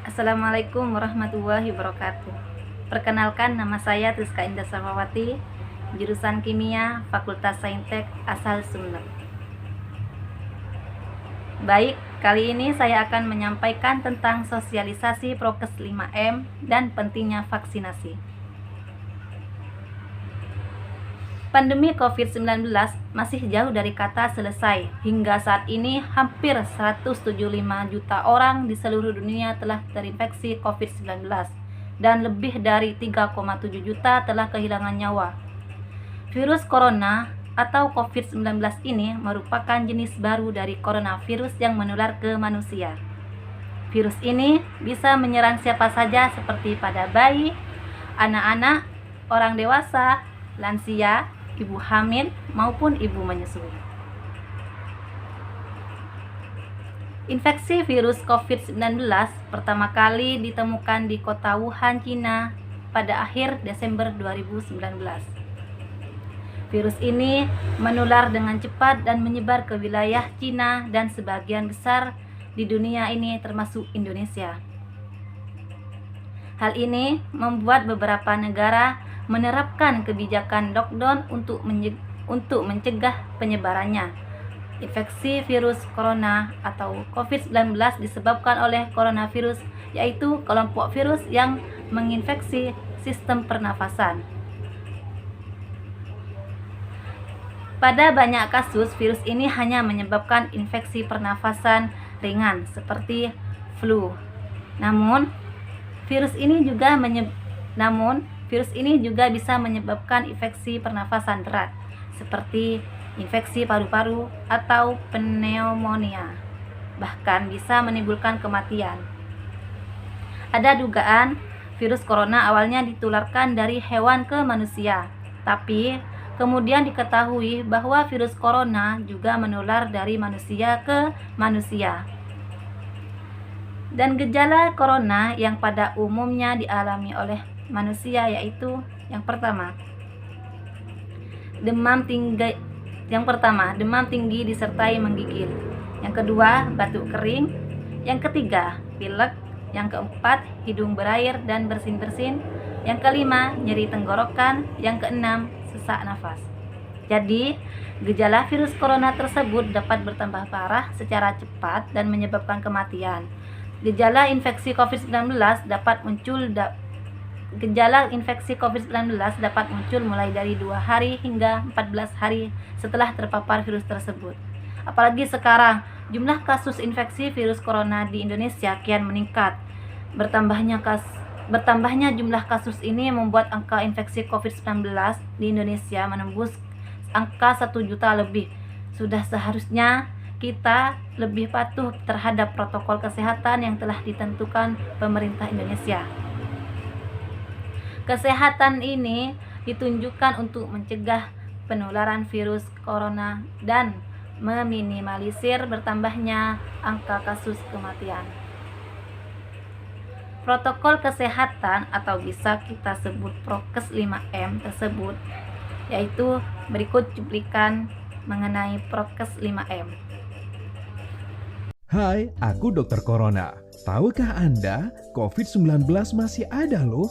Assalamualaikum warahmatullahi wabarakatuh. Perkenalkan, nama saya Rizka Indah Sarmawati, jurusan Kimia, Fakultas Saintek, asal Sumeneb. Baik, kali ini saya akan menyampaikan tentang sosialisasi Prokes 5M dan pentingnya vaksinasi. Pandemi COVID-19 masih jauh dari kata selesai. Hingga saat ini, hampir 175 juta orang di seluruh dunia telah terinfeksi COVID-19 dan lebih dari 3,7 juta telah kehilangan nyawa. Virus corona atau COVID-19 ini merupakan jenis baru dari coronavirus yang menular ke manusia. Virus ini bisa menyerang siapa saja seperti pada bayi, anak-anak, orang dewasa, lansia, ibu hamil, maupun ibu menyusui. Infeksi virus COVID-19 pertama kali ditemukan di kota Wuhan, Cina pada akhir Desember 2019. Virus ini menular dengan cepat dan menyebar ke wilayah Cina dan sebagian besar di dunia ini termasuk Indonesia. Hal ini membuat beberapa negara menerapkan kebijakan lockdown untuk mencegah penyebarannya. Infeksi virus corona atau COVID-19 disebabkan oleh coronavirus, yaitu kelompok virus yang menginfeksi sistem pernafasan. Pada banyak kasus, virus ini hanya menyebabkan infeksi pernafasan ringan seperti flu. Namun, virus ini juga bisa menyebabkan infeksi pernafasan berat, seperti infeksi paru-paru atau pneumonia, bahkan bisa menimbulkan kematian. Ada dugaan virus corona awalnya ditularkan dari hewan ke manusia, tapi kemudian diketahui bahwa virus corona juga menular dari manusia ke manusia. Dan gejala corona yang pada umumnya dialami oleh manusia yaitu yang pertama, demam tinggi disertai menggigil. Yang kedua, batuk kering. Yang ketiga, pilek. Yang keempat, hidung berair dan bersin-bersin. Yang kelima, nyeri tenggorokan. Yang keenam, sesak nafas. Jadi, gejala virus corona tersebut dapat bertambah parah secara cepat dan menyebabkan kematian. Gejala infeksi COVID-19 dapat muncul mulai dari 2 hari hingga 14 hari setelah terpapar virus tersebut. Apalagi sekarang, jumlah kasus infeksi virus corona di Indonesia kian meningkat. Bertambahnya jumlah kasus ini membuat angka infeksi COVID-19 di Indonesia menembus angka 1 juta lebih. Sudah seharusnya kita lebih patuh terhadap protokol kesehatan yang telah ditentukan pemerintah Indonesia. Kesehatan ini ditunjukkan untuk mencegah penularan virus corona dan meminimalisir bertambahnya angka kasus kematian. Protokol kesehatan atau bisa kita sebut Prokes 5M tersebut, yaitu berikut cuplikan mengenai Prokes 5M. Hai, aku Dokter Corona. Tahukah Anda, COVID-19 masih ada loh?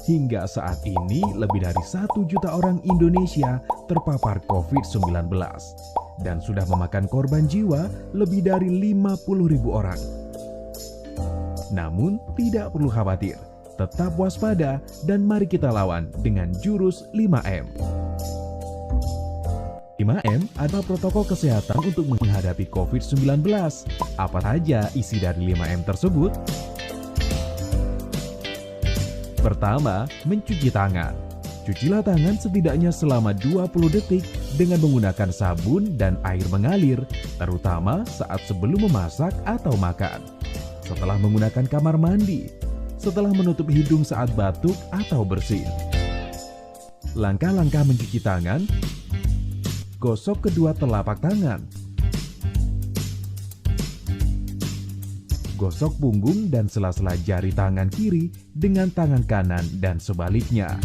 Hingga saat ini, lebih dari 1 juta orang Indonesia terpapar COVID-19 dan sudah memakan korban jiwa lebih dari 50.000 orang. Namun, tidak perlu khawatir. Tetap waspada dan mari kita lawan dengan jurus 5M. 5M adalah protokol kesehatan untuk menghadapi COVID-19. Apa saja isi dari 5M tersebut? Pertama, mencuci tangan. Cucilah tangan setidaknya selama 20 detik dengan menggunakan sabun dan air mengalir, terutama saat sebelum memasak atau makan. Setelah menggunakan kamar mandi, setelah menutup hidung saat batuk atau bersin. Langkah-langkah mencuci tangan: gosok kedua telapak tangan. Gosok punggung dan sela-sela jari tangan kiri dengan tangan kanan dan sebaliknya.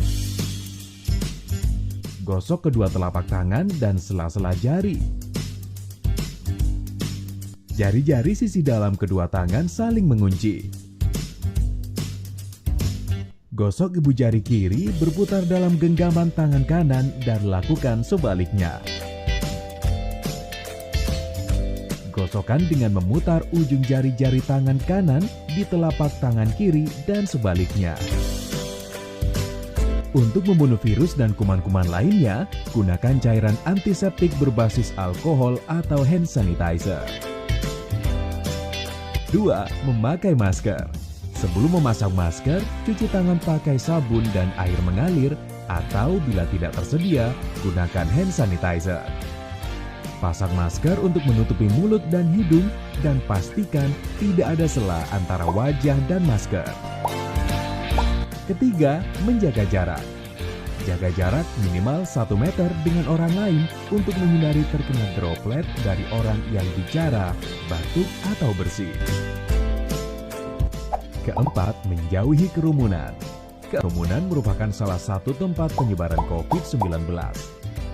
Gosok kedua telapak tangan dan sela-sela jari. Jari-jari sisi dalam kedua tangan saling mengunci. Gosok ibu jari kiri berputar dalam genggaman tangan kanan dan lakukan sebaliknya. Gosokkan dengan memutar ujung jari-jari tangan kanan di telapak tangan kiri dan sebaliknya. Untuk membunuh virus dan kuman-kuman lainnya, gunakan cairan antiseptik berbasis alkohol atau hand sanitizer. 2. Memakai masker. Sebelum memasang masker, cuci tangan pakai sabun dan air mengalir, atau bila tidak tersedia, gunakan hand sanitizer. Pasang masker untuk menutupi mulut dan hidung, dan pastikan tidak ada sela antara wajah dan masker. Ketiga, menjaga jarak. Jaga jarak minimal 1 meter dengan orang lain untuk menghindari terkena droplet dari orang yang bicara, batuk, atau bersin. Keempat, menjauhi kerumunan. Kerumunan merupakan salah satu tempat penyebaran COVID-19.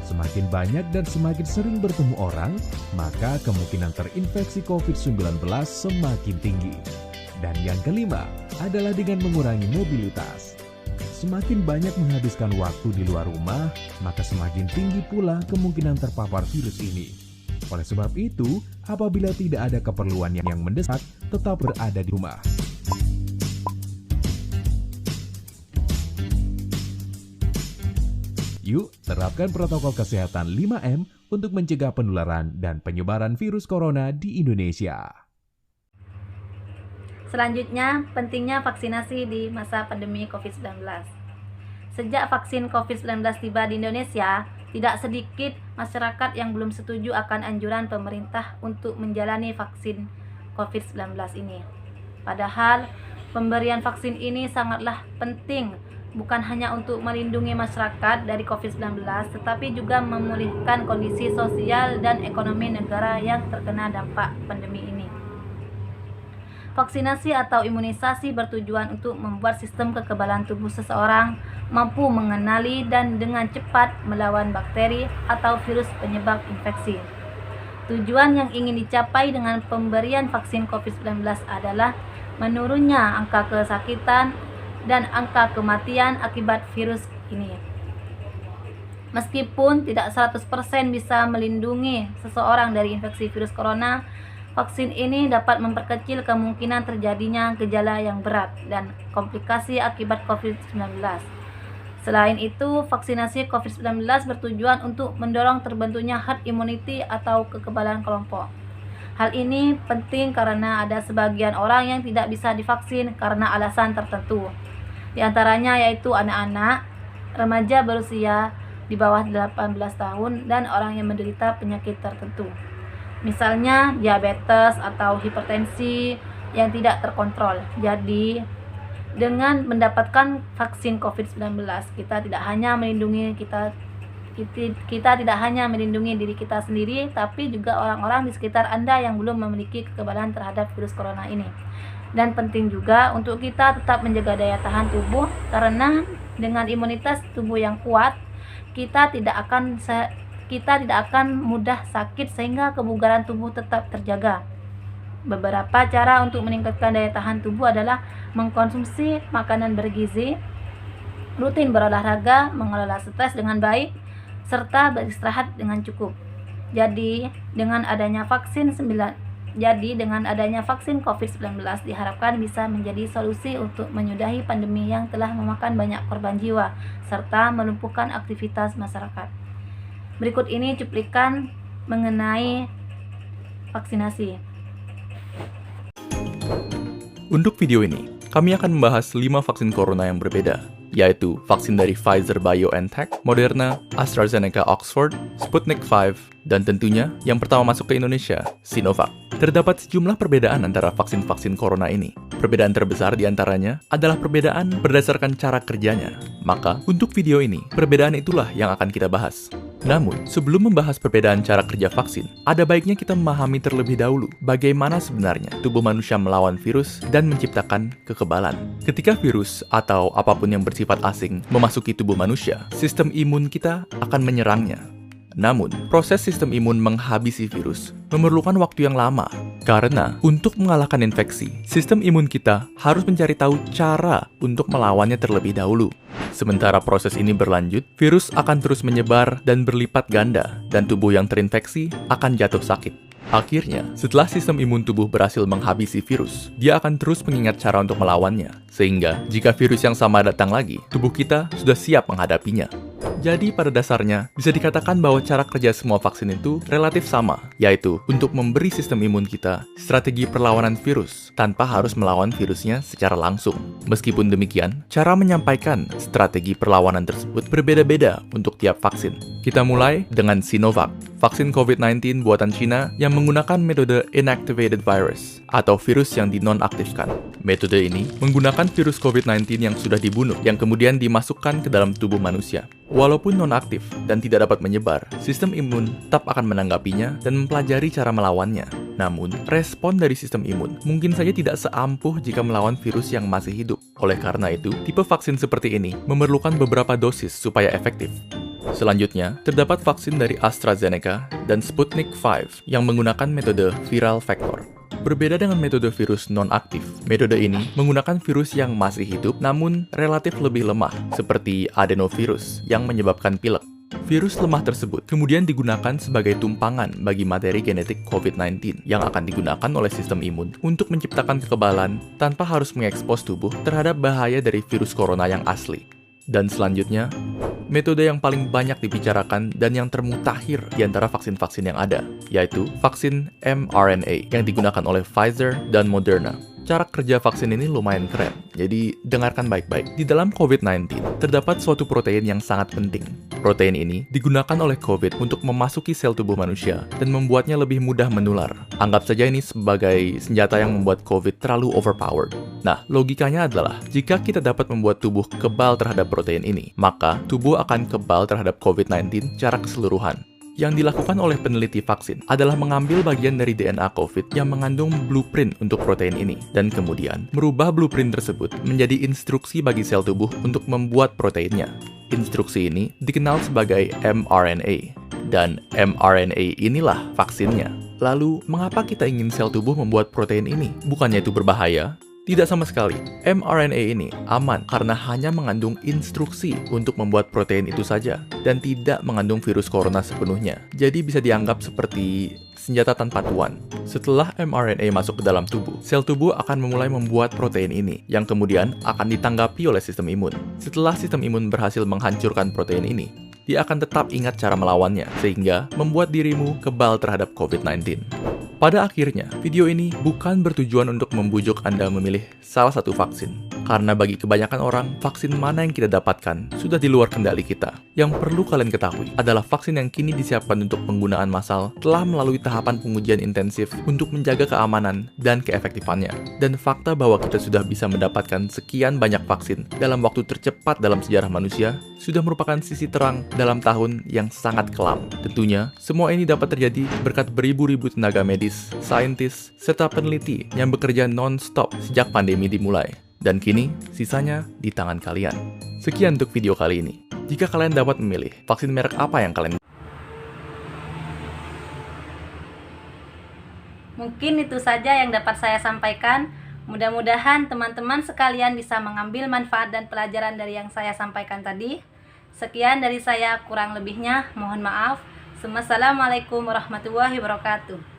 Semakin banyak dan semakin sering bertemu orang, maka kemungkinan terinfeksi COVID-19 semakin tinggi. Dan yang kelima adalah dengan mengurangi mobilitas. Semakin banyak menghabiskan waktu di luar rumah, maka semakin tinggi pula kemungkinan terpapar virus ini. Oleh sebab itu, apabila tidak ada keperluan yang mendesak, tetap berada di rumah. Yuk, terapkan protokol kesehatan 5M untuk mencegah penularan dan penyebaran virus corona di Indonesia. Selanjutnya, pentingnya vaksinasi di masa pandemi COVID-19. Sejak vaksin COVID-19 tiba di Indonesia, tidak sedikit masyarakat yang belum setuju akan anjuran pemerintah untuk menjalani vaksin COVID-19 ini. Padahal, pemberian vaksin ini sangatlah penting, bukan hanya untuk melindungi masyarakat dari COVID-19, tetapi juga memulihkan kondisi sosial dan ekonomi negara yang terkena dampak pandemi ini. Vaksinasi atau imunisasi bertujuan untuk membuat sistem kekebalan tubuh seseorang mampu mengenali dan dengan cepat melawan bakteri atau virus penyebab infeksi. Tujuan yang ingin dicapai dengan pemberian vaksin COVID-19 adalah menurunnya angka kesakitan dan angka kematian akibat virus ini. Meskipun tidak 100% bisa melindungi seseorang dari infeksi virus corona, vaksin ini dapat memperkecil kemungkinan terjadinya gejala yang berat dan komplikasi akibat COVID-19. Selain itu, vaksinasi COVID-19 bertujuan untuk mendorong terbentuknya herd immunity atau kekebalan kelompok. Hal ini penting karena ada sebagian orang yang tidak bisa divaksin karena alasan tertentu. Di antaranya yaitu anak-anak, remaja berusia di bawah 18 tahun, dan orang yang menderita penyakit tertentu. Misalnya diabetes atau hipertensi yang tidak terkontrol. Jadi, dengan mendapatkan vaksin COVID-19, kita tidak hanya melindungi diri kita sendiri, tapi juga orang-orang di sekitar Anda yang belum memiliki kekebalan terhadap virus corona ini. Dan penting juga untuk kita tetap menjaga daya tahan tubuh, karena dengan imunitas tubuh yang kuat, kita tidak akan mudah sakit sehingga kebugaran tubuh tetap terjaga. Beberapa cara untuk meningkatkan daya tahan tubuh adalah mengkonsumsi makanan bergizi, rutin berolahraga, mengelola stres dengan baik, serta beristirahat dengan cukup. Jadi, dengan adanya vaksin COVID-19 diharapkan bisa menjadi solusi untuk menyudahi pandemi yang telah memakan banyak korban jiwa, serta melumpuhkan aktivitas masyarakat. Berikut ini cuplikan mengenai vaksinasi. Untuk video ini, kami akan membahas 5 vaksin corona yang berbeda, yaitu vaksin dari Pfizer-BioNTech, Moderna, AstraZeneca Oxford, Sputnik V, dan tentunya yang pertama masuk ke Indonesia, Sinovac. Terdapat sejumlah perbedaan antara vaksin-vaksin corona ini. Perbedaan terbesar di antaranya adalah perbedaan berdasarkan cara kerjanya. Maka, untuk video ini, perbedaan itulah yang akan kita bahas. Namun, sebelum membahas perbedaan cara kerja vaksin, ada baiknya kita memahami terlebih dahulu bagaimana sebenarnya tubuh manusia melawan virus dan menciptakan kekebalan. Ketika virus atau apapun yang bersifat asing memasuki tubuh manusia, sistem imun kita akan menyerangnya. Namun, proses sistem imun menghabisi virus memerlukan waktu yang lama. Karena untuk mengalahkan infeksi, sistem imun kita harus mencari tahu cara untuk melawannya terlebih dahulu. Sementara proses ini berlanjut, virus akan terus menyebar dan berlipat ganda, dan tubuh yang terinfeksi akan jatuh sakit. Akhirnya, setelah sistem imun tubuh berhasil menghabisi virus, dia akan terus mengingat cara untuk melawannya. Sehingga, jika virus yang sama datang lagi, tubuh kita sudah siap menghadapinya. Jadi pada dasarnya, bisa dikatakan bahwa cara kerja semua vaksin itu relatif sama, yaitu untuk memberi sistem imun kita strategi perlawanan virus tanpa harus melawan virusnya secara langsung. Meskipun demikian, cara menyampaikan strategi perlawanan tersebut berbeda-beda untuk tiap vaksin. Kita mulai dengan Sinovac, vaksin COVID-19 buatan Cina yang menggunakan metode inactivated virus atau virus yang dinonaktifkan. Metode ini menggunakan virus COVID-19 yang sudah dibunuh, yang kemudian dimasukkan ke dalam tubuh manusia. Walaupun nonaktif dan tidak dapat menyebar, sistem imun tetap akan menanggapinya dan mempelajari cara melawannya. Namun, respon dari sistem imun mungkin saja tidak seampuh jika melawan virus yang masih hidup. Oleh karena itu, tipe vaksin seperti ini memerlukan beberapa dosis supaya efektif. Selanjutnya, terdapat vaksin dari AstraZeneca dan Sputnik V yang menggunakan metode viral vector. Berbeda dengan metode virus non-aktif, metode ini menggunakan virus yang masih hidup namun relatif lebih lemah, seperti adenovirus yang menyebabkan pilek. Virus lemah tersebut kemudian digunakan sebagai tumpangan bagi materi genetik COVID-19 yang akan digunakan oleh sistem imun untuk menciptakan kekebalan tanpa harus mengekspos tubuh terhadap bahaya dari virus corona yang asli. Dan selanjutnya, metode yang paling banyak dibicarakan dan yang termutakhir di antara vaksin-vaksin yang ada, yaitu vaksin mRNA yang digunakan oleh Pfizer dan Moderna. Cara kerja vaksin ini lumayan keren, jadi dengarkan baik-baik. Di dalam COVID-19, terdapat suatu protein yang sangat penting. Protein ini digunakan oleh COVID untuk memasuki sel tubuh manusia dan membuatnya lebih mudah menular. Anggap saja ini sebagai senjata yang membuat COVID terlalu overpowered. Nah, logikanya adalah, jika kita dapat membuat tubuh kebal terhadap protein ini, maka tubuh akan kebal terhadap COVID-19 secara keseluruhan. Yang dilakukan oleh peneliti vaksin adalah mengambil bagian dari DNA COVID yang mengandung blueprint untuk protein ini, dan kemudian merubah blueprint tersebut menjadi instruksi bagi sel tubuh untuk membuat proteinnya. Instruksi ini dikenal sebagai mRNA, dan mRNA inilah vaksinnya. Lalu, mengapa kita ingin sel tubuh membuat protein ini? Bukannya itu berbahaya? Tidak sama sekali. mRNA ini aman karena hanya mengandung instruksi untuk membuat protein itu saja dan tidak mengandung virus corona sepenuhnya. Jadi bisa dianggap seperti senjata tanpa tuan. Setelah mRNA masuk ke dalam tubuh, sel tubuh akan memulai membuat protein ini yang kemudian akan ditanggapi oleh sistem imun. Setelah sistem imun berhasil menghancurkan protein ini, dia akan tetap ingat cara melawannya sehingga membuat dirimu kebal terhadap COVID-19. Pada akhirnya, video ini bukan bertujuan untuk membujuk Anda memilih salah satu vaksin. Karena bagi kebanyakan orang, vaksin mana yang kita dapatkan sudah di luar kendali kita. Yang perlu kalian ketahui adalah vaksin yang kini disiapkan untuk penggunaan massal telah melalui tahapan pengujian intensif untuk menjaga keamanan dan keefektifannya. Dan fakta bahwa kita sudah bisa mendapatkan sekian banyak vaksin dalam waktu tercepat dalam sejarah manusia sudah merupakan sisi terang dalam tahun yang sangat kelam. Tentunya, semua ini dapat terjadi berkat beribu-ribu tenaga medis, saintis, serta peneliti yang bekerja non-stop sejak pandemi dimulai. Dan kini, sisanya di tangan kalian. Sekian untuk video kali ini. Jika kalian dapat memilih, vaksin merek apa yang kalian... Mungkin itu saja yang dapat saya sampaikan. Mudah-mudahan teman-teman sekalian bisa mengambil manfaat dan pelajaran dari yang saya sampaikan tadi. Sekian dari saya, kurang lebihnya mohon maaf. Wassalamualaikum warahmatullahi wabarakatuh.